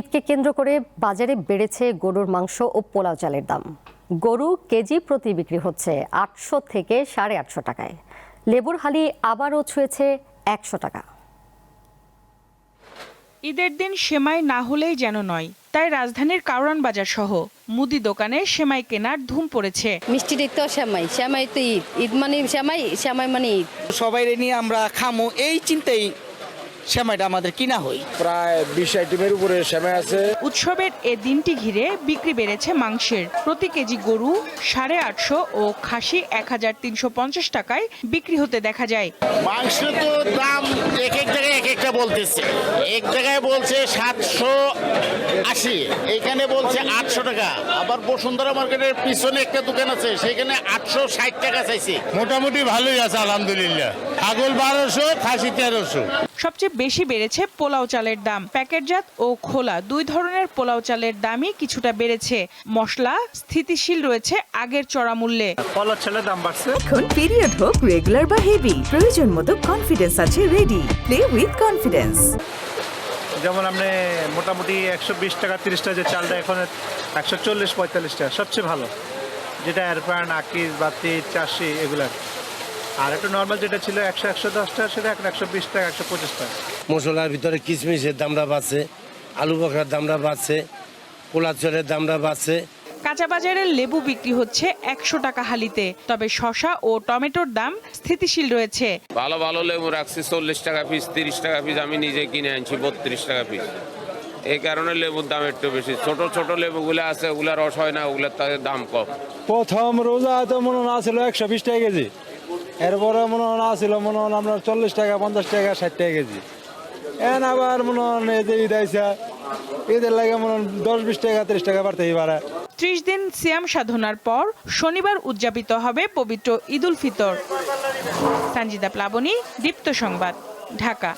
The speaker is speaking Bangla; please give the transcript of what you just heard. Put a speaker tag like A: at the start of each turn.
A: ঈদকে কেন্দ্র করে বাজারে বেড়েছে গরুর মাংস ও পোলাও চালের দাম। গরু কেজি প্রতি বিক্রি হচ্ছে ৮০০ থেকে ৮৫০ টাকায়। লেবুর হালি আবারও ছুঁয়েছে ১০০ টাকা।
B: ঈদের দিন সেমাই না হলেই যেন নয়, তাই রাজধানীর কারওয়ান বাজার সহ মুদি দোকানে সেমাই কেনার ধুম পড়েছে।
C: মিষ্টিটাই তো সেমাই, সেমাই তো ঈদ, ঈদ মানে সেমাই, সেমাই মানে ঈদ।
D: সবাই নিয়ে আমরা খামো এই চিন্তাই সেমাইটা আমাদের কিনা হয়।
E: প্রায় ২০ আইটেমের উপরে সেমাই আছে।
B: উৎসবের এ দিনটি ঘিরে বিক্রি বেড়েছে মাংসের। প্রতি কেজি গরু ৮৫০ ও খাসি ১৩৫০ টাকায় বিক্রি হতে দেখা যায়।
F: মাংস তো দাম এক এক জায়গায় এক একটা বলতেছে। এক জায়গায় বলছে ৭৮০, এখানে বলছে ৮০০ টাকা। আবার বসুন্ধরা মার্কেটের পিছনে একটা দোকান আছে, সেখানে ৮৬০ টাকা চাইছে।
E: মোটামুটি ভালোই আছে আলহামদুলিল্লাহ। ছাগল ১২০০, খাসি ১৩০০।
B: সবচেয়ে বেশি বেড়েছে পোলাও চালের দাম। প্যাকেটজাত ও খোলা দুই ধরনের পোলাও চালের দামই কিছুটা বেড়েছে। মশলা স্থিতিশীল রয়েছে আগের চড়া মূল্যে।
D: পোলাও চালের দাম বাড়ছে।
G: এখন পিরিয়ড হোক রেগুলার বা হেভি, প্রয়োজন মতো কনফিডেন্স আছে রেডি। Play with confidence.
H: যেমন আপনি মোটামুটি ১২০ টাকা ৩০ টাকা যে চালটা এখন ১৪০-৪৫ টাকা সবচেয়ে ভালো, যেটা এরপান আকিস বাতি চাষি এগুলার। আর একটা নর্মাল যেটা ছিল ১০০-১১০ টাকা, সেটা এখন ১২০ টাকা ১২৫ টাকা।
E: মশলার ভিতরে কিশমিশের দামটা বাড়ছে, আলু বখরার দামটা বাড়ছে, পোলা চালের দামটা বাড়ছে।
B: কাঁচা বাজারে লেবু বিক্রি হচ্ছে ১০০ টাকা হালিতে, তবে শসা ও টমেটোর দাম স্থিতিশীল রয়েছে।
I: ভালো ভালো লেবু রাখছি ৪০ টাকা পিস, ৩০ টাকা পিস। আমি নিজে কিনে আনছি ৩২ টাকা পিস। এই কারণে লেবুর দাম একটু বেশি। ছোট ছোট লেবুগুলো আছে, ওগুলা রস হয় না, ওগুলার তাদের দাম কম।
H: প্রথম রোজা তো মনে হয় ছিল ১২০ টাকা কেজি, এরপরে মনে হয় ছিল মনে হয় আপনার ৪০ টাকা ৫০ টাকা ৬০ টাকা কেজি। এখন আবার মনে হয় ঈদ আইসা, ঈদের লাগে মনে হয় ১০-২০ টাকা ৩০ টাকা বাড়তেই পারে।
B: ৩০ দিন সিয়াম সাধনার পর শনিবার উদযাপিত হবে পবিত্র ঈদ উল ফিতর। সঞ্জিদা প্লাবনী, দীপ্ত সংবাদ, ঢাকা।